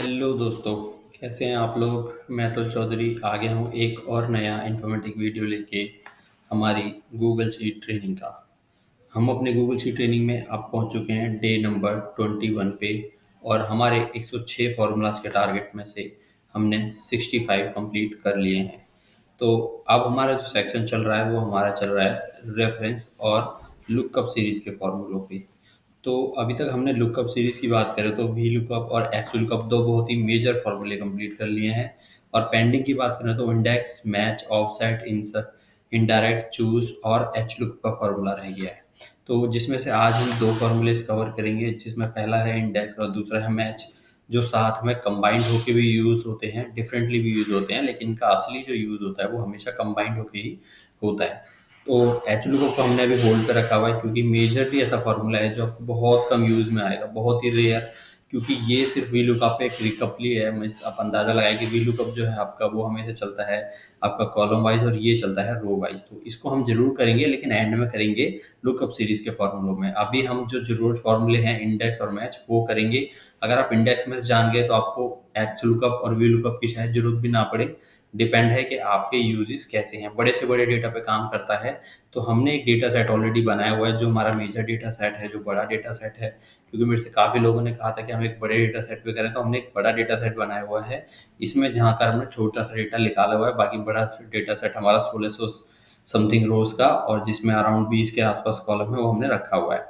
Hello दोस्तों, कैसे हैं आप लोग? मैं अतुल चौधरी आ गया हूँ एक और नया इन्फॉर्मेटिव वीडियो लेके हमारी गूगल शीट ट्रेनिंग का। हम अपने गूगल शीट ट्रेनिंग में अब पहुँच चुके हैं डे नंबर 21 पे। और हमारे 106 फार्मूलाज के टारगेट में से हमने 65 कंप्लीट कर लिए हैं। तो अब हमारा जो सेक्शन चल रहा है वो हमारा चल रहा है रेफरेंस और लुकअप सीरीज के फॉर्मूलों पे। तो अभी तक हमने लुकअप सीरीज की बात करें तो वी लुकअप और एक्स लुकअप दो बहुत ही मेजर फॉर्मूले कंप्लीट कर लिए हैं। और पेंडिंग की बात करें तो index, match, offset, insert, indirect, choose और एच लुकअप का फॉर्मूला रह गया है। तो जिसमें से आज हम दो फॉर्मूलेस कवर करेंगे, जिसमें पहला है इंडेक्स और दूसरा है मैच, जो साथ में कंबाइंड होके भी यूज़ होते हैं, डिफरेंटली भी यूज़ होते हैं, लेकिन इनका असली जो यूज़ होता है वो हमेशा कंबाइंड होके ही होता है। तो एच लुकअप को हमने अभी होल्ड पे रखा हुआ है क्योंकि मेजरली ऐसा फॉर्मूला है जो आपको बहुत कम यूज़ में आएगा, बहुत ही रेयर। क्योंकि ये सिर्फ वी लुकअप एक रिकपली है। मीन्स आप अंदाज़ा लगाएं कि वी लुकअप जो है आपका वो हमेशा चलता है आपका कॉलम वाइज और ये चलता है रो वाइज। तो इसको हम जरूर करेंगे लेकिन एंड में करेंगे लुकअप सीरीज के फॉर्मूलों में। अभी हम जो जरूरत फॉर्मूले हैं इंडेक्स और मैच वो करेंगे। अगर आप इंडेक्स मैच जान गए तो आपको एक्स लुकअप और वी लुकअप की शायद जरूरत भी ना पड़े। डिपेंड है कि आपके यूजेस कैसे हैं, बड़े से बड़े डेटा पे काम करता है। तो हमने एक डेटा सेट ऑलरेडी बनाया हुआ है जो हमारा मेजर डेटा सेट है, जो बड़ा डेटा सेट है। क्योंकि मेरे से काफ़ी लोगों ने कहा था कि हम एक बड़े डेटा सेट पे करें, तो हमने एक बड़ा डेटा सेट बनाया हुआ है। इसमें जहाँ कर हमने छोटा सा डेटा निकाला हुआ है, बाकी बड़ा डेटा सेट हमारा 1600 समथिंग रोज का, और जिसमें अराउंड 20 के आसपास कॉलम है वो हमने रखा हुआ है।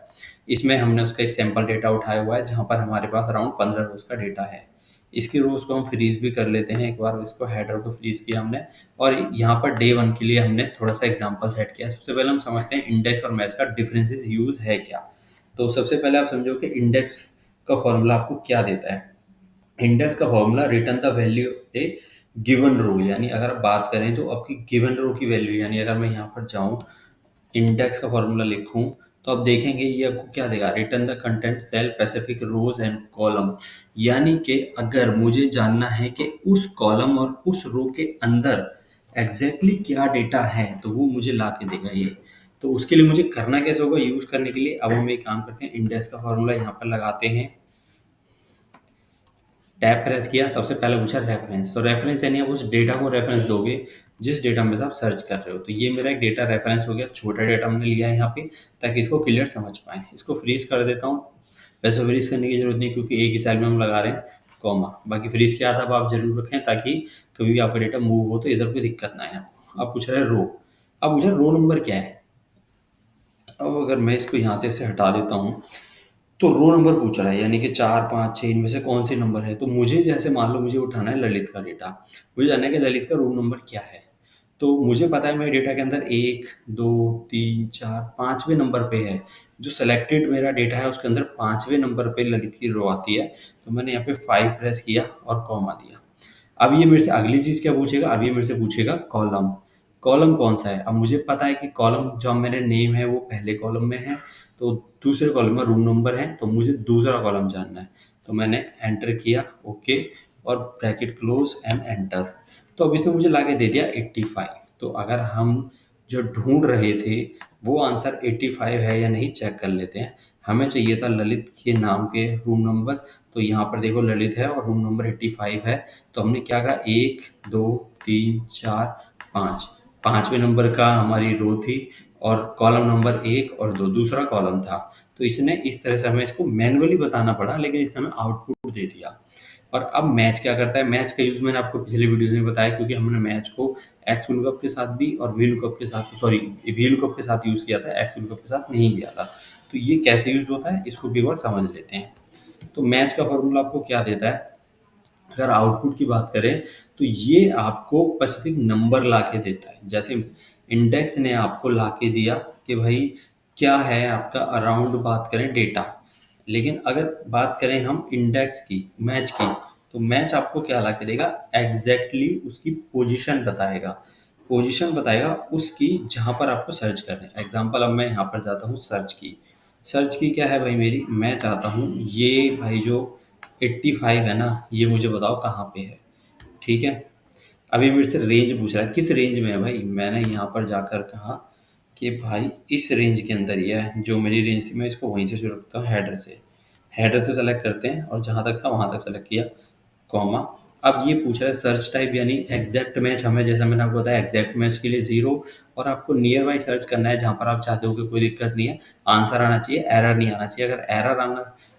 इसमें हमने उसका एक सैंपल डेटा उठाया हुआ है जहाँ पर हमारे पास अराउंड 15 रोज का डेटा है। इसकी रोज को हम फ्रीज भी कर लेते हैं। एक बार इसको हेडर को फ्रीज किया हमने, और यहाँ पर डे वन के लिए हमने थोड़ा सा एग्जांपल सेट किया। सबसे पहले हम समझते हैं इंडेक्स और मैच का डिफरेंसेस यूज है क्या। तो सबसे पहले आप समझो कि इंडेक्स का फॉर्मूला आपको क्या देता है। इंडेक्स का formula return the value a given row, यानी अगर आप बात करें तो आपकी गिवन रो की वैल्यू, यानी अगर मैं यहाँ पर जाऊँ इंडेक्स का फॉर्मूला लिखूं तो आप देखेंगे ये आपको क्या देगा, return the content cell specific rows and column. यानी कि अगर मुझे जानना है कि उस कॉलम और उस रो के अंदर एग्जैक्टली क्या डेटा है तो वो मुझे ला के देगा ये। तो उसके लिए मुझे करना कैसे होगा, यूज करने के लिए अब हम एक काम करते हैं, इंडेक्स का फॉर्मूला यहाँ पर लगाते हैं। टैब प्रेस किया, सबसे पहले पूछा रेफरेंस। तो रेफरेंस यानी आप उस डेटा को रेफरेंस दोगे जिस डेटा में से आप सर्च कर रहे हो। तो ये मेरा एक डेटा रेफरेंस हो गया, छोटा डेटा हमने लिया है यहाँ पे ताकि इसको क्लियर समझ पाए। इसको फ्रीज कर देता हूँ। वैसे फ्रीज करने की जरूरत नहीं क्योंकि एक ही सेल में हम लगा रहे हैं कॉमा। बाकी फ्रीज किया था, अब आप जरूर रखें ताकि कभी भी आपका डेटा मूव हो तो इधर कोई दिक्कत ना आए आपको। अब पूछ रहा है रो। अब मुझे रो नंबर क्या है। अब अगर मैं इसको यहाँ से हटा देता हूँ तो रो नंबर पूछ रहा है, यानी कि 4, 5, 6 इनमें से कौन सी नंबर है। तो मुझे जैसे मान लो मुझे उठाना है ललित का डेटा, मुझे जानना है कि ललित का रूम नंबर क्या है। तो मुझे पता है मेरे डेटा के अंदर 1, 2, 3, 4, 5वें नंबर पे है। जो सेलेक्टेड मेरा डेटा है उसके अंदर 5वें नंबर पे ललित की रो आती है। तो मैंने यहाँ पे 5 प्रेस किया और कॉमा दिया। अब ये मेरे से अगली चीज़ क्या पूछेगा, अब ये मेरे से पूछेगा कॉलम। कॉलम कौन सा है। अब मुझे पता है कि कॉलम जो मेरे नेम है वो पहले कॉलम में है, तो दूसरे कॉलम में रूम नंबर है, तो मुझे दूसरा कॉलम जानना है। तो मैंने एंटर किया, ओके, और ब्रैकेट क्लोज एंड एंटर। तो अब इसने मुझे लाके दे दिया 85। तो अगर हम जो ढूंढ रहे थे वो आंसर 85 है या नहीं चेक कर लेते हैं। हमें चाहिए था ललित के नाम के रूम नंबर। तो यहाँ पर देखो ललित है और रूम नंबर 85 है। तो हमने क्या कहा, 1, 2, 3, 4, 5, 5वें नंबर का हमारी रो थी, और कॉलम नंबर 1 और 2 दूसरा कॉलम था। तो इसने इस तरह से हमें इसको मैनुअली बताना पड़ा, लेकिन इसने हमें आउटपुट दे दिया। और अब मैच क्या करता है, मैच का यूज मैंने आपको पिछले वीडियोस में बताया, क्योंकि हमने मैच को एक्स लुकअप के साथ भी और वी लुकअप के साथ, सॉरी, वी लुकअप के साथ यूज किया था, एक्स लुकअप के साथ नहीं किया था। तो ये कैसे यूज होता है इसको भी एक बार समझ लेते हैं। तो मैच का फॉर्मूला आपको क्या देता है, अगर आउटपुट की बात करें तो ये आपको स्पेसिफिक नंबर ला के देता है। जैसे इंडेक्स ने आपको ला के दिया कि भाई क्या है आपका अराउंड बात करें डेटा। लेकिन अगर बात करें हम इंडेक्स की, मैच की, तो मैच आपको क्या ला के देगा, एग्जैक्टली उसकी पोजीशन बताएगा। पोजीशन बताएगा उसकी जहाँ पर आपको सर्च करना है। एग्जांपल, अब मैं यहाँ पर जाता हूँ सर्च की। सर्च की क्या है भाई मेरी, मैं चाहता हूँ ये भाई जो 85 है ना, ये मुझे बताओ कहाँ पे है। ठीक है। अभी मेरे से रेंज पूछ रहा है, किस रेंज में है भाई। मैंने यहाँ पर जाकर कहा कि भाई इस रेंज के अंदर ये है, जो मेरी रेंज थी मैं इसको वहीं से शुरू करता हूँ, हेडर से। हेडर से सेलेक्ट करते हैं और जहाँ तक था वहाँ तक सेलेक्ट किया। कॉमा। अब ये पूछ रहा है सर्च टाइप यानी एग्जैक्ट मैच, हमें जैसा मैंने आपको बताया एग्जैक्ट मैच के लिए 0, और आपको नियर बाई सर्च करना है जहाँ पर आप चाहते हो कि कोई दिक्कत नहीं है, आंसर आना चाहिए, एरर नहीं आना चाहिए। अगर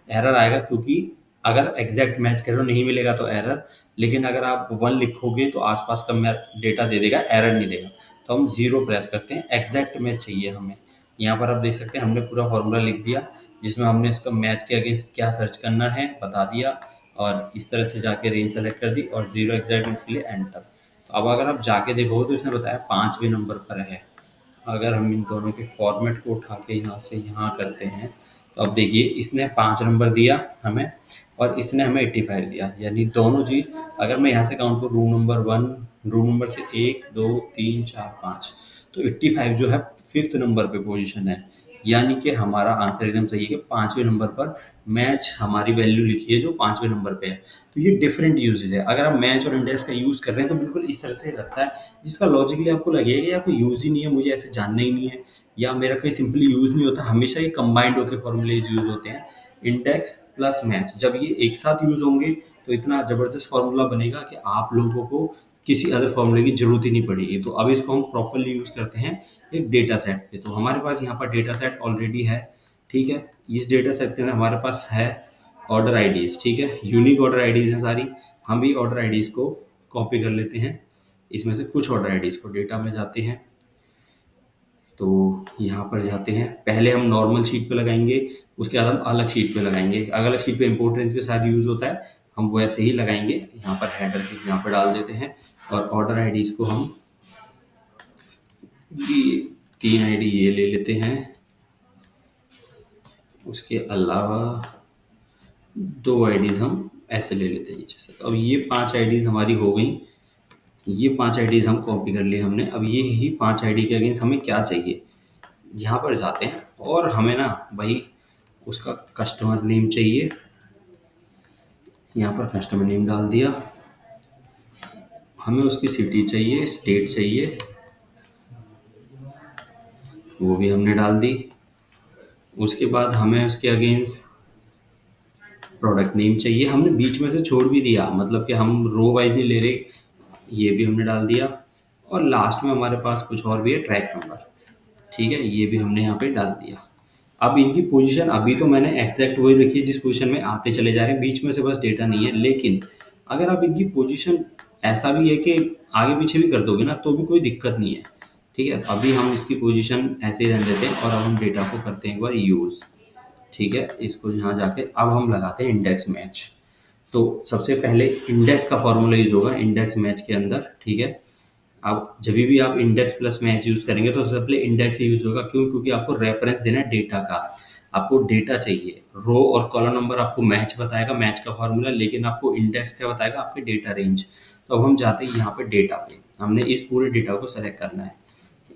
एरर आएगा, क्योंकि अगर एग्जैक्ट मैच करो नहीं मिलेगा तो एरर, लेकिन अगर आप 1 लिखोगे तो आसपास का डेटा दे देगा, एरर नहीं देगा। तो हम 0 प्रेस करते हैं, एग्जैक्ट मैच चाहिए हमें। यहाँ पर आप देख सकते हैं हमने पूरा फॉर्मूला लिख दिया, जिसमें हमने उसका मैच के अगेंस्ट क्या सर्च करना है बता दिया, और इस तरह से जाके रेंज सेलेक्ट कर दी और 0 एग्जैक्ट मैच के लिए एंटर। तो अब अगर आप जाके देखो तो इसने बताया 5वें नंबर पर है। अगर हम इन दोनों के फॉर्मेट को उठा के यहाँ से यहाँ करते हैं, तो अब देखिए इसने 5 नंबर दिया हमें और इसने हमें 85 दिया, यानी दोनों चीज़। अगर मैं यहाँ से काउंट करूँ रूम नंबर 1, रूम नंबर से 1 2 3 4 5, तो 85 जो है 5th नंबर पे पोजीशन है, यानी कि हमारा आंसर एकदम सही है कि 5वें नंबर पर मैच हमारी वैल्यू लिखी है जो 5वें नंबर पे है। तो ये डिफरेंट यूजेज है। अगर आप मैच और इंडेक्स का यूज़ कर रहे हैं तो बिल्कुल इस तरह से लगता है, जिसका लॉजिकली आपको लगेगा या कोई यूज़ ही नहीं है, मुझे ऐसे जानना ही नहीं है, या मेरा कोई सिंपली यूज़ नहीं होता। हमेशा ये कंबाइंड होकर फॉर्मूलेज यूज़ होते हैं, इंडेक्स प्लस मैच। जब ये एक साथ यूज़ होंगे तो इतना ज़बरदस्त फार्मूला बनेगा कि आप लोगों को किसी अदर फार्मूले की ज़रूरत ही नहीं पड़ेगी। तो अब इसको हम प्रॉपरली यूज़ करते हैं एक डेटा सेट पे। तो हमारे पास यहाँ पर डेटा सेट ऑलरेडी है, ठीक है। इस डेटा सेट के अंदर हमारे पास है ऑर्डर आईडीज़, ठीक है, यूनिक ऑर्डर आईडीज़ हैं सारी। हम भी ऑर्डर आईडीज़ को कॉपी कर लेते हैं, इसमें से कुछ ऑर्डर आईडीज़ को डेटा में जाते हैं। तो यहाँ पर जाते हैं, पहले हम नॉर्मल शीट पे लगाएंगे, उसके बाद हम अलग शीट पे लगाएंगे। अलग शीट पे इम्पोर्ट रेंज के साथ यूज़ होता है, हम वैसे ही लगाएंगे। यहाँ पर हेडर के यहाँ पर डाल देते हैं और ऑर्डर आईडीज़ को हम ये 3 आईडी ये ले लेते हैं, उसके अलावा 2 आईडीज़ हम ऐसे ले लेते हैं नीचे से। तो अब ये 5 आईडीज़ हमारी हो गई, ये 5 आईडीज़ हम कॉपी कर लिए हमने। अब ये ही 5 आईडी के अगेंस्ट हमें क्या चाहिए, यहाँ पर जाते हैं और हमें ना भाई उसका कस्टमर नेम चाहिए। यहाँ पर कस्टमर नेम डाल दिया। हमें उसकी सिटी चाहिए, स्टेट चाहिए, वो भी हमने डाल दी। उसके बाद हमें उसके अगेंस्ट प्रोडक्ट नेम चाहिए, हमने बीच में से छोड़ भी दिया, मतलब कि हम रो वाइज नहीं ले रहे, ये भी हमने डाल दिया। और लास्ट में हमारे पास कुछ और भी है, ट्रैक नंबर, ठीक है, ये भी हमने यहाँ पे डाल दिया। अब इनकी पोजीशन अभी तो मैंने एग्जैक्ट वही रखी है जिस पोजीशन में आते चले जा रहे हैं, बीच में से बस डेटा नहीं है। लेकिन अगर आप इनकी पोजीशन ऐसा भी है कि आगे पीछे भी कर दोगे ना तो भी कोई दिक्कत नहीं है, ठीक है। अभी हम इसकी पोजीशन ऐसे ही रहने देते हैं और अब हम डेटा को करते हैं एक बार यूज़, ठीक है। इसको यहाँ जाके अब हम लगाते हैं इंडेक्स मैच। तो सबसे पहले इंडेक्स का फॉर्मूला यूज होगा इंडेक्स मैच के अंदर, ठीक है। अब जब भी आप इंडेक्स प्लस मैच यूज करेंगे तो सबसे पहले इंडेक्स यूज होगा, क्यों? क्योंकि आपको रेफरेंस देना है डेटा का, आपको डेटा चाहिए। रो और कॉलम नंबर आपको मैच बताएगा, मैच का फॉर्मूला, लेकिन आपको इंडेक्स क्या बताएगा, आपके डेटा रेंज। तो अब हम जाते हैं यहाँ पे डेटा पे, हमने इस पूरे डेटा को सेलेक्ट करना है।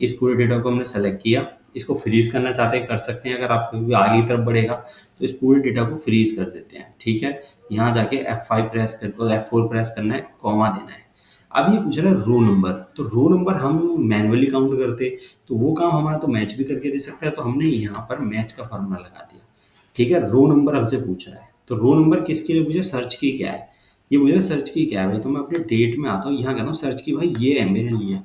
इस पूरे डेटा को हमने सेलेक्ट किया, इसको फ्रीज करना चाहते हैं कर सकते हैं, अगर आप क्योंकि आगे की तरफ बढ़ेगा तो इस पूरे डेटा को फ्रीज कर देते हैं, ठीक है। यहाँ जाके F5 प्रेस करके F4 प्रेस करना है, कॉमा देना है। अब ये पूछ रहा है रो नंबर, तो रो नंबर हम मैनुअली काउंट करते तो वो काम हमारा तो मैच भी करके दे सकता है, तो हमने यहाँ पर मैच का फॉर्मूला लगा दिया, ठीक है। रो नंबर हमसे पूछ रहा है, तो रो नंबर किसके लिए पूछे, सर्च की क्या है, ये मुझे सर्च की क्या है भाई। तो मैं अपने डेट में आता हूँ, यहाँ कहता हूँ सर्च की, भाई ये है मेरे लिए,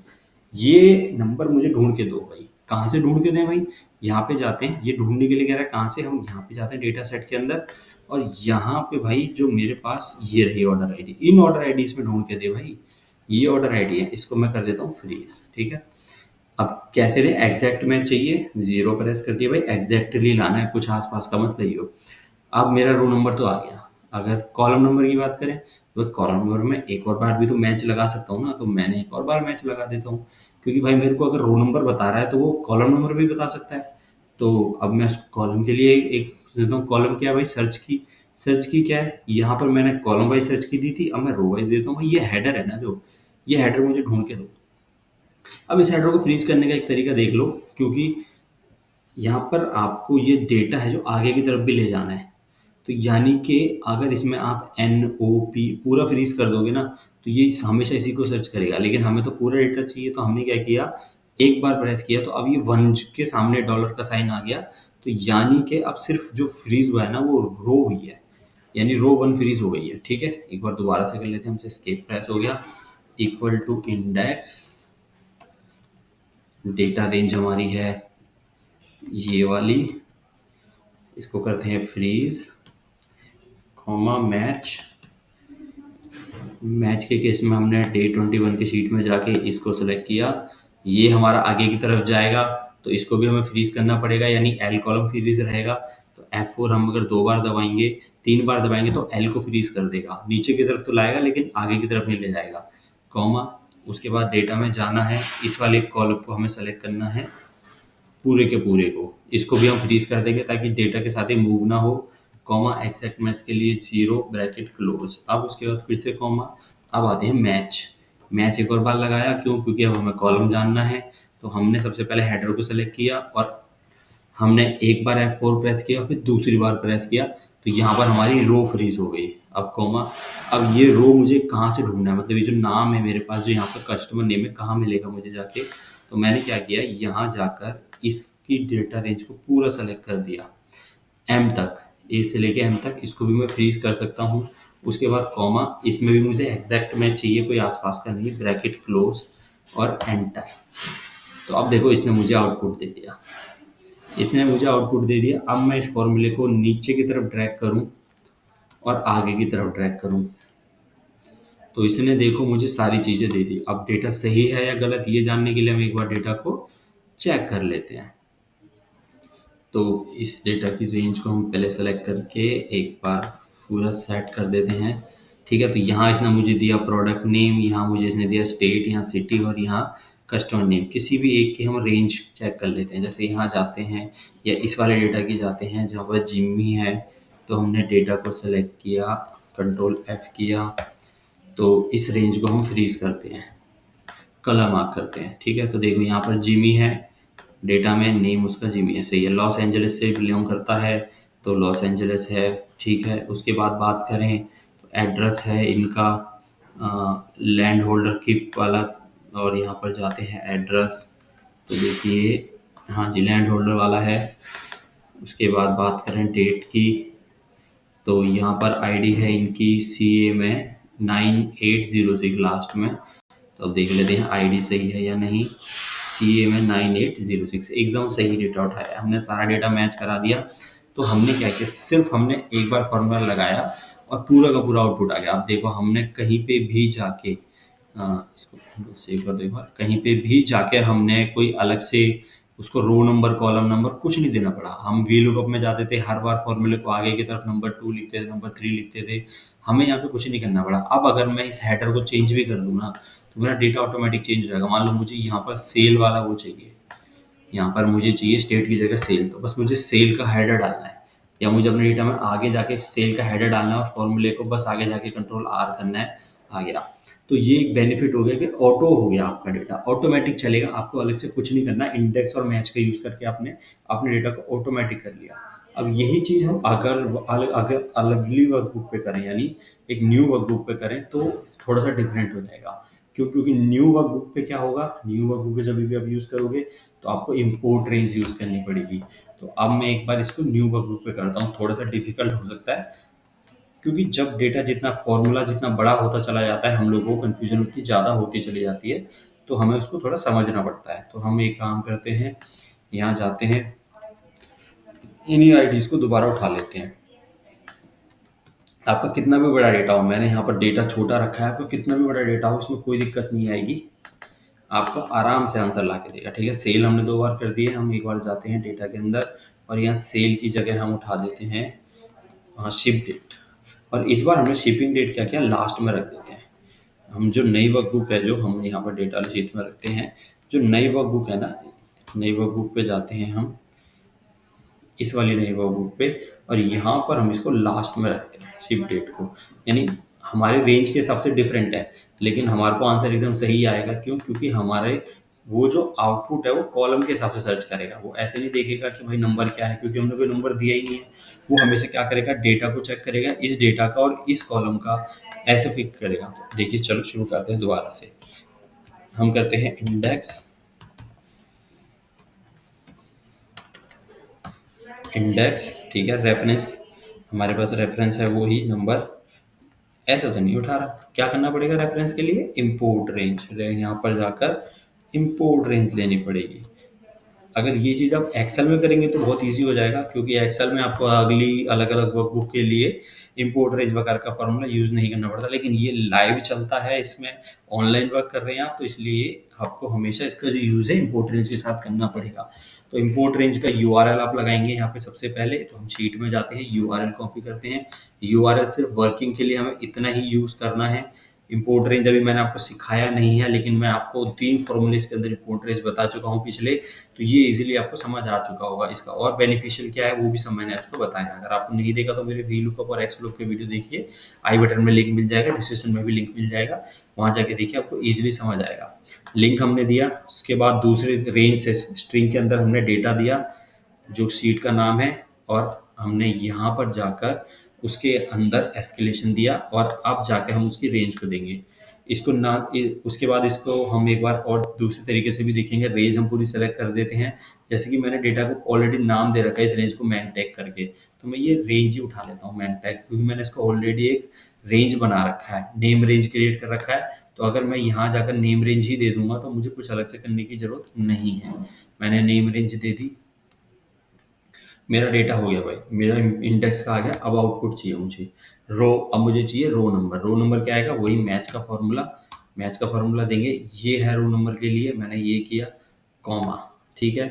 ये नंबर मुझे ढूंढ के दो भाई। कहाँ से ढूंढ के दें भाई, यहाँ पे जाते हैं, ये ढूंढने के लिए कह रहा है कहाँ से, हम यहाँ पे जाते हैं डेटा सेट के अंदर, और यहाँ पे भाई जो मेरे पास ये रही order ID, in order ID में ढूंढ के दे भाई। ये ऑर्डर आईडी है, इसको मैं कर देता हूँ फ्रीज, ठीक है। अब कैसे दें, एग्जैक्ट में चाहिए, 0 प्रेस कर दिया भाई, एग्जैक्टली लाना है, कुछ आसपास का मत लाइयो। अब मेरा रो नंबर तो आ गया। अगर कॉलम नंबर की बात करें तो कॉलम नंबर में एक और बार भी तो मैच लगा सकता हूँ ना, तो मैंने एक और बार मैच लगा देता हूँ, क्योंकि भाई मेरे को अगर रो नंबर बता रहा है तो वो कॉलम नंबर भी बता सकता है। तो अब मैं कॉलम के लिए एक देता हूँ, कॉलम क्या है भाई, सर्च की। सर्च की क्या है, यहाँ पर मैंने कॉलम वाइज सर्च की दी थी, अब मैं रो वाइज देता हूँ भाई, ये हेडर है ना, जो ये हेडर मुझे ढूंढ के दो। अब इस हेडर को फ्रीज करने का एक तरीका देख लो, क्योंकि यहाँ पर आपको ये डेटा है जो आगे की तरफ भी ले जाना है। तो यानी कि अगर इसमें आप NOP पूरा फ्रीज कर दोगे ना तो ये हमेशा इसी को सर्च करेगा, लेकिन हमें तो पूरा डेटा चाहिए। तो हमने क्या किया, एक बार प्रेस किया तो अब ये 1 के सामने डॉलर का साइन आ गया, तो यानी कि अब सिर्फ जो फ्रीज हुआ है ना वो रो हुई है। यानी रो वन फ्रीज हो गई है। ठीक है, एक बार दोबारा से कर लेते हैं, हमसे एस्केप प्रेस हो गया। Equal to index, data range हमारी है ये वाली, इसको करते हैं फ्रीज, कॉमा मैच। मैच के केस में हमने डे 21 की शीट में जाके इसको सेलेक्ट किया, ये हमारा आगे की तरफ जाएगा तो इसको भी हमें फ्रीज करना पड़ेगा, यानी एल कॉलम फ्रीज रहेगा। तो F4 हम अगर 2 बार दबाएंगे, 3 बार दबाएंगे तो एल को फ्रीज कर देगा, नीचे की तरफ तो लाएगा लेकिन आगे की तरफ नहीं ले जाएगा, कॉमा। उसके बाद डेटा में जाना है, इस वाले कॉलम को हमें सेलेक्ट करना है पूरे के पूरे को, इसको भी हम फ्रीज कर देंगे ताकि डेटा के साथ ही मूव ना हो, कॉमा एग्जैक्ट मैच के लिए 0 ब्रैकेट क्लोज। अब उसके बाद फिर से कॉमा, अब आते हैं मैच। मैच एक और बार लगाया, क्यों? क्योंकि अब हमें कॉलम जानना है। तो हमने सबसे पहले हेडर को सेलेक्ट किया और हमने एक बार F4 प्रेस किया, फिर दूसरी बार प्रेस किया, तो यहाँ पर हमारी रो फ्रीज हो गई। अब कॉमा, अब ये रो मुझे कहाँ से ढूंढना है, मतलब ये जो नाम है मेरे पास, जो यहाँ पर कस्टमर नेम है, कहाँ मिलेगा मुझे जाके? तो मैंने क्या किया, यहाँ जाकर इसकी डेटा रेंज को पूरा सेलेक्ट कर दिया, एम तक, ए से लेके एम तक, इसको भी मैं फ्रीज कर सकता हूँ। उसके बाद कॉमा, इसमें भी मुझे एग्जैक्ट मैच चाहिए, कोई आसपास का नहीं, ब्रैकेट क्लोज और एंटर। तो अब देखो इसने मुझे आउटपुट दे दिया, इसने मुझे आउटपुट दे दिया। अब मैं इस फॉर्मूले को नीचे की तरफ ड्रैग करूं और आगे की तरफ ड्रैग करूं, तो इसने देखो मुझे सारी चीज़ें दे दी। अब डेटा सही है या गलत ये जानने के लिए हम एक बार डेटा को चेक कर लेते हैं। तो इस डेटा की रेंज को हम पहले सेलेक्ट करके एक बार पूरा सेट कर देते हैं। ठीक है, तो यहाँ इसने मुझे दिया प्रोडक्ट नेम, यहाँ मुझे इसने दिया स्टेट, यहाँ सिटी और यहाँ कस्टमर नेम। किसी भी एक की हम रेंज चेक कर लेते हैं, जैसे यहाँ जाते हैं या इस वाले डेटा की जाते हैं जहाँ पर जिम्मी है, तो हमने डेटा को सेलेक्ट किया, कंट्रोल F किया, तो इस रेंज को हम फ्रीज करते हैं, कलर मार्क करते हैं। ठीक है, तो देखो यहाँ पर जिमी है, डेटा में नेम उसका जिमी है, सही है। लॉस एंजलिस से बिलोंग करता है तो लॉस एंजलिस है। ठीक है, उसके बाद बात करें तो एड्रेस है इनका लैंड होल्डर किप वाला, और यहाँ पर जाते हैं एड्रेस, तो देखिए हाँ जी लैंड होल्डर वाला है। उसके बाद बात करें डेट की, तो यहाँ पर आईडी है इनकी CA में 9806 लास्ट में, तो अब देख लेते हैं आईडी सही है या नहीं। CA में 9806 एकदम सही डेटा उठाया, हमने सारा डेटा मैच करा दिया। तो हमने क्या किया, सिर्फ हमने एक बार फॉर्मूला लगाया और पूरा का पूरा आउटपुट आ गया। अब देखो हमने कहीं पे भी जाके इसको सेव कर दो एक बार, कहीं पे भी जाकर हमने कोई अलग से उसको रो नंबर कॉलम नंबर कुछ नहीं देना पड़ा। हम VLOOKUP में जाते थे, हर बार फॉर्मूले को आगे की तरफ नंबर 2 लिखते थे, नंबर 3 लिखते थे, हमें यहाँ पे कुछ नहीं करना पड़ा। अब अगर मैं इस हेडर को चेंज भी कर दूँ ना, तो मेरा डेटा ऑटोमेटिक चेंज हो जाएगा। मान लो मुझे यहाँ पर सेल वाला वो चाहिए, यहाँ पर मुझे चाहिए स्टेट की जगह सेल, तो बस मुझे सेल का हेडर डालना है, या मुझे अपने डेटा में आगे जाके सेल का हेडर डालना है और फॉर्मूले को बस आगे जाके कंट्रोल R करना है, आ गया। तो ये एक बेनिफिट हो गया कि ऑटो हो गया, आपका डेटा ऑटोमेटिक चलेगा, आपको अलग से कुछ नहीं करना। इंडेक्स और मैच का यूज़ करके आपने अपने डेटा को ऑटोमेटिक कर लिया। अब यही चीज़ हम अगर अलगली वर्कबुक पे करें, यानी एक न्यू वर्कबुक पे करें, तो थोड़ा सा डिफरेंट हो जाएगा। क्यों? क्योंकि न्यू वर्कबुक पे क्या होगा, न्यू वर्कबुक पे जब भी आप यूज़ करोगे तो आपको इंपोर्ट रेंज यूज़ करनी पड़ेगी। तो अब मैं एक बार इसको न्यू वर्कबुक पे करता हूँ, थोड़ा सा डिफिकल्ट हो सकता है, क्योंकि जब डेटा जितना फॉर्मूला जितना बड़ा होता चला जाता है, हम लोगों को कन्फ्यूजन उतनी ज़्यादा होती चली जाती है, तो हमें उसको थोड़ा समझना पड़ता है। तो हम एक काम करते हैं, यहाँ जाते हैं, इन्हीं आईडीज़ को दोबारा उठा लेते हैं। आपका कितना भी बड़ा डेटा हो, मैंने यहाँ पर डेटा छोटा रखा है, आपको कितना भी बड़ा डेटा हो उसमें कोई दिक्कत नहीं आएगी, आपको आराम से आंसर ला के देगा। ठीक है, सेल हमने 2 बार कर दिए, हम एक बार जाते हैं डेटा के अंदर और यहाँ सेल की जगह हम उठा देते हैं शिप डेट, और इस बार हमने शिपिंग डेट क्या किया, लास्ट में रख देते हैं। हम जो नई वर्कबुक है, जो हम यहाँ पर डेटा वाली शीट में रखते हैं, जो नई वर्कबुक है ना, नई वर्कबुक पे जाते हैं हम, इस वाली नई वर्कबुक पे, और यहाँ पर हम इसको लास्ट में रखते हैं शिप डेट को, यानी हमारे रेंज के हिसाब से डिफरेंट है, लेकिन हमारे को आंसर एकदम सही आएगा। क्यों? क्योंकि हमारे वो जो आउटपुट है वो कॉलम के हिसाब से सर्च करेगा, वो ऐसे नहीं देखेगा कि भाई नंबर क्या है, क्योंकि हमने कोई नंबर दिया ही नहीं है। वो हमेशा क्या करेगा, डेटा को चेक करेगा, इस डेटा का और इस कॉलम का ऐसे फिक्स करेगा। तो देखिए, चलो शुरू करते हैं दोबारा से। हम करते हैं इंडेक्स, इंडेक्स, ठीक है, रेफरेंस हमारे पास रेफरेंस है वो ही नंबर, ऐसा तो नहीं उठा रहा। क्या करना पड़ेगा रेफरेंस के लिए? इंपोर्ट रेंज, यहाँ पर जाकर इंपोर्ट रेंज लेनी पड़ेगी। अगर ये चीज़ आप एक्सेल में करेंगे तो बहुत ईजी हो जाएगा, क्योंकि एक्सेल में आपको अगली अलग अलग वर्कबुक के लिए इंपोर्ट रेंज वगैरह का फॉर्मूला यूज़ नहीं करना पड़ता। लेकिन ये लाइव चलता है, इसमें ऑनलाइन वर्क कर रहे हैं आप, तो इसलिए आपको हमेशा इसका जो यूज़ है इंपोर्ट रेंज के साथ करना पड़ेगा। तो इंपोर्ट रेंज का यूआरएल आप लगाएंगे यहाँ पे सबसे पहले। तो हम शीट में जाते हैं, यूआरएल कॉपी करते हैं। यूआरएल सिर्फ वर्किंग के लिए हमें इतना ही यूज़ करना है। इंपोर्ट रेंज अभी मैंने आपको सिखाया नहीं है, लेकिन मैं आपको 3 फॉर्मूले इसके अंदर इंपोर्ट रेंज बता चुका हूँ पिछले, तो ये इजीली आपको समझ आ चुका होगा। इसका और बेनिफिशियल क्या है वो भी सब मैंने आपको बताया। अगर आपको नहीं देखा तो मेरे वीलुकअप और एक्सलुक के वीडियो देखिए, आई बटन में लिंक मिल जाएगा, डिस्क्रिप्शन में भी लिंक मिल जाएगा, वहाँ जाके देखिए, आपको ईजिली समझ आएगा। लिंक हमने दिया, उसके बाद दूसरे रेंज से स्ट्रिंग के अंदर हमने डेटा दिया जो शीट का नाम है, और हमने यहाँ पर जाकर उसके अंदर एस्केलेशन दिया, और अब जाकर हम उसकी रेंज को देंगे। इसको ना उसके बाद इसको हम एक बार और दूसरे तरीके से भी देखेंगे। रेंज हम पूरी सेलेक्ट कर देते हैं, जैसे कि मैंने डेटा को ऑलरेडी नाम दे रखा है इस रेंज को मैन टैग करके, तो मैं ये रेंज ही उठा लेता हूँ मैन टैग, क्योंकि मैंने इसको ऑलरेडी एक रेंज बना रखा है, नेम रेंज क्रिएट कर रखा है। तो अगर मैं यहाँ जाकर नेम रेंज ही दे दूंगा तो मुझे कुछ अलग से करने की जरूरत नहीं है। मैंने नेम रेंज दे दी, मेरा डेटा हो गया भाई, मेरा इंडेक्स का आ गया। अब आउटपुट चाहिए मुझे रो, अब मुझे चाहिए रो नंबर। रो नंबर क्या आएगा? वही मैच का फॉर्मूला, मैच का फॉर्मूला देंगे। ये है रो नंबर के लिए, मैंने ये किया कॉमा, ठीक है,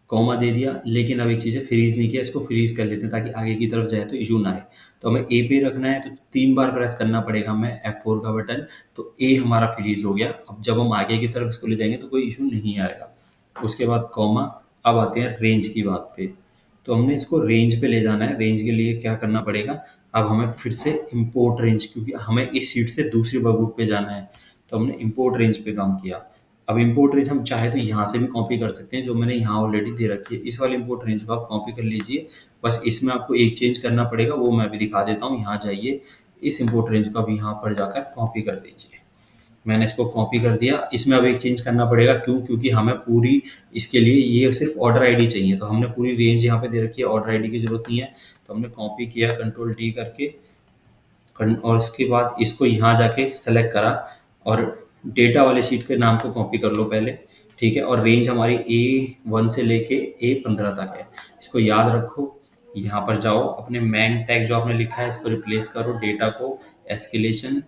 कॉमा दे दिया। लेकिन अब एक चीज़ है, फ्रीज नहीं किया, इसको फ्रीज कर लेते हैं ताकि आगे की तरफ जाए तो इशू ना आए। तो हमें ए पे रखना है, तो 3 बार प्रेस करना पड़ेगा हमें F4 का बटन, तो ए हमारा फ्रीज हो गया। अब जब हम आगे की तरफ इसको ले जाएंगे तो कोई इशू नहीं आएगा। उसके बाद कॉमा। अब आते हैं रेंज की बात पे, तो हमने इसको रेंज पे ले जाना है। रेंज के लिए क्या करना पड़ेगा? अब हमें फिर से इंपोर्ट रेंज, क्योंकि हमें इस शीट से दूसरी वर्कबुक पे जाना है, तो हमने इंपोर्ट रेंज पे काम किया। अब इंपोर्ट रेंज हम चाहे तो यहाँ से भी कॉपी कर सकते हैं, जो मैंने यहाँ ऑलरेडी दे रखी है। इस वाली इंपोर्ट रेंज को आप कॉपी कर लीजिए। बस इसमें आपको एक चेंज करना पड़ेगा, वो मैं भी दिखा देता हूँ। यहाँ जाइए, इस इंपोर्ट रेंज को अब यहाँ पर जाकर कॉपी कर दीजिए। मैंने इसको कॉपी कर दिया। इसमें अब एक चेंज करना पड़ेगा, क्यों? क्योंकि हमें पूरी इसके लिए ये सिर्फ ऑर्डर आईडी चाहिए, तो हमने पूरी रेंज यहाँ पे दे रखी है, ऑर्डर आईडी की जरूरत नहीं है। तो हमने कॉपी किया कंट्रोल डी करके, और उसके बाद इसको यहाँ जाके सेलेक्ट करा, और डेटा वाले शीट के नाम को कॉपी कर लो पहले, ठीक है। और रेंज हमारी A1 से लेके A15 तक है, इसको याद रखो। यहाँ पर जाओ, अपने मैन टैग जो आपने लिखा है इसको रिप्लेस करो, डेटा को एस्केलेशन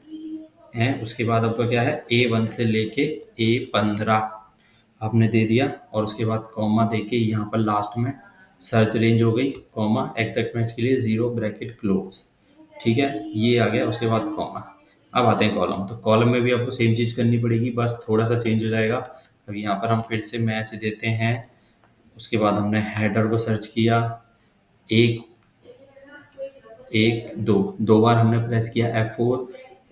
है। उसके बाद आपका क्या है? A1 से लेके A15 आपने दे दिया, और उसके बाद कॉमा देके यहाँ पर लास्ट में सर्च रेंज हो गई, कॉमा एग्जैक्ट मैच के लिए 0 ब्रैकेट क्लोज, ठीक है, ये आ गया। उसके बाद कॉमा। अब आते हैं कॉलम, तो कॉलम में भी आपको सेम चीज़ करनी पड़ेगी, बस थोड़ा सा चेंज हो जाएगा। अब यहाँ पर हम फिर से मैच देते हैं। उसके बाद हमने हेडर को सर्च किया, एक एक दो, 2 बार हमने प्रेस किया F4,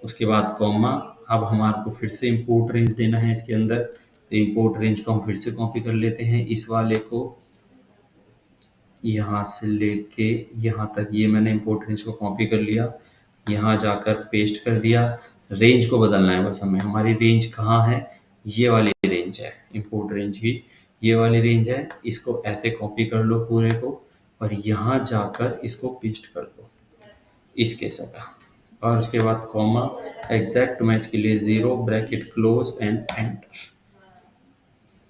उसके बाद कॉमा। अब हमारे को फिर से इंपोर्ट रेंज देना है इसके अंदर, तो इंपोर्ट रेंज को हम फिर से कॉपी कर लेते हैं, इस वाले को यहाँ से लेके यहाँ तक, ये मैंने इंपोर्ट रेंज को कॉपी कर लिया, यहाँ जाकर पेस्ट कर दिया। रेंज को बदलना है बस हमें, हमारी रेंज कहाँ है? ये वाली रेंज है इंपोर्ट रेंज की, ये वाली रेंज है। इसको ऐसे कॉपी कर लो पूरे को, और यहाँ जाकर इसको पेस्ट कर दो इसके सका, और उसके बाद कॉमा, एग्जैक्ट मैच के लिए 0 bracket close and enter.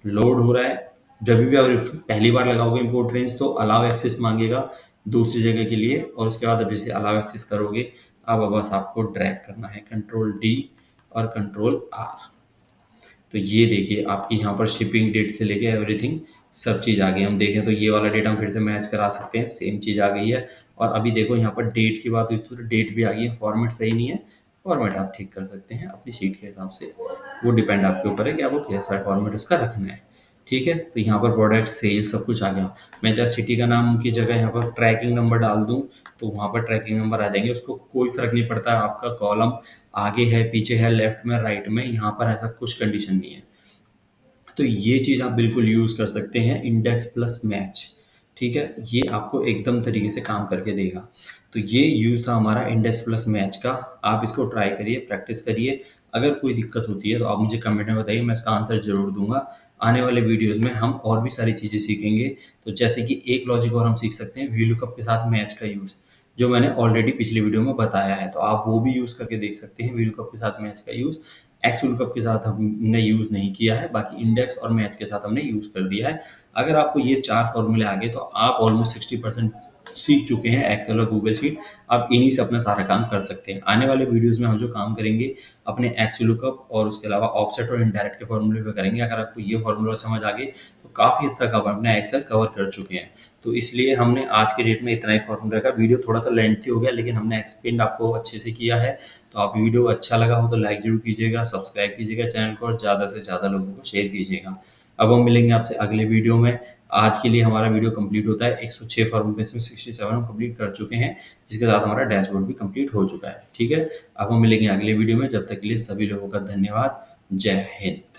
Load हो रहा है। जब भी आप पहली बार लगाओगे इंपोर्ट रेंज तो अलाउ एक्सेस मांगेगा दूसरी जगह के लिए, और उसके बाद अब जैसे अलाउ एक्सेस करोगे, अब बस आपको ड्रैग करना है कंट्रोल डी और कंट्रोल आर। तो ये देखिए आपकी यहाँ पर शिपिंग डेट से लेके एवरीथिंग सब चीज़ आ गई। हम देखें तो ये वाला डेट हम फिर से मैच करा सकते हैं, सेम चीज़ आ गई है। और अभी देखो यहाँ पर डेट की बात हुई तो डेट भी आ गई है। फॉर्मेट सही नहीं है, फॉर्मेट आप ठीक कर सकते हैं अपनी शीट के हिसाब से, वो डिपेंड आपके ऊपर है कि आपको कैसा फॉर्मेट उसका रखना है, ठीक है। तो यहाँ पर प्रोडक्ट सेल सब कुछ आ गया। मैं चाहे सिटी का नाम की जगह यहाँ पर ट्रैकिंग नंबर डाल दूँ तो वहाँ पर ट्रैकिंग नंबर आ जाएंगे, उसको कोई फर्क नहीं पड़ता आपका कॉलम आगे है, पीछे है, लेफ्ट में, राइट में, यहाँ पर ऐसा कुछ कंडीशन नहीं है। तो ये चीज़ आप बिल्कुल यूज़ कर सकते हैं, इंडेक्स प्लस मैच, ठीक है। ये आपको एकदम तरीके से काम करके देगा। तो ये यूज़ था हमारा इंडेक्स प्लस मैच का। आप इसको ट्राई करिए, प्रैक्टिस करिए। अगर कोई दिक्कत होती है तो आप मुझे कमेंट में बताइए, मैं इसका आंसर ज़रूर दूंगा। आने वाले वीडियोस में हम और भी सारी चीज़ें सीखेंगे। तो जैसे कि एक लॉजिक और हम सीख सकते हैं, वी लुकअप के साथ मैच का यूज़, जो मैंने ऑलरेडी पिछली वीडियो में बताया है। तो आप वो भी यूज़ करके देख सकते हैं, वीलुकअप के साथ मैच का यूज़। एक्स विलुकअप के साथ हमने यूज़ नहीं किया है, बाकी इंडेक्स और मैच के साथ हमने यूज़ कर दिया है। अगर आपको ये 4 फ़ॉर्मूले आ गए तो आप ऑलमोस्ट 60% सीख चुके हैं एक्सेल और गूगल शीट। आप इन्हीं से अपना सारा काम कर सकते हैं। आने वाले वीडियोज़ में हम जो काम करेंगे अपने एक्स विलुकअप और उसके अलावा ऑफसेट और इनडायरेक्ट के फ़ॉर्मूले पे करेंगे। अगर आपको ये फ़ॉर्मूला समझ आ गए तो काफ़ी हद तक आप अपना एक्सेल कवर कर चुके हैं। तो इसलिए हमने आज के डेट में इतना ही फ़ॉर्मूला रखा। वीडियो थोड़ा-सा लेंथी हो गया, लेकिन हमने एक्सप्लेन आपको अच्छे से किया है। तो आप वीडियो अच्छा लगा हो तो लाइक ज़रूर कीजिएगा, सब्सक्राइब कीजिएगा चैनल को और ज़्यादा से ज़्यादा लोगों को शेयर कीजिएगा। अब हम मिलेंगे आपसे अगले वीडियो में। आज के लिए हमारा वीडियो कंप्लीट होता है। 106 फ़ॉर्मूले में से 67 हम कंप्लीट कर चुके हैं, जिसके साथ हमारा डैशबोर्ड भी कंप्लीट हो चुका है। ठीक है? अब हम मिलेंगे अगले वीडियो में। जब तक के लिए सभी लोगों का धन्यवाद। जय हिंद।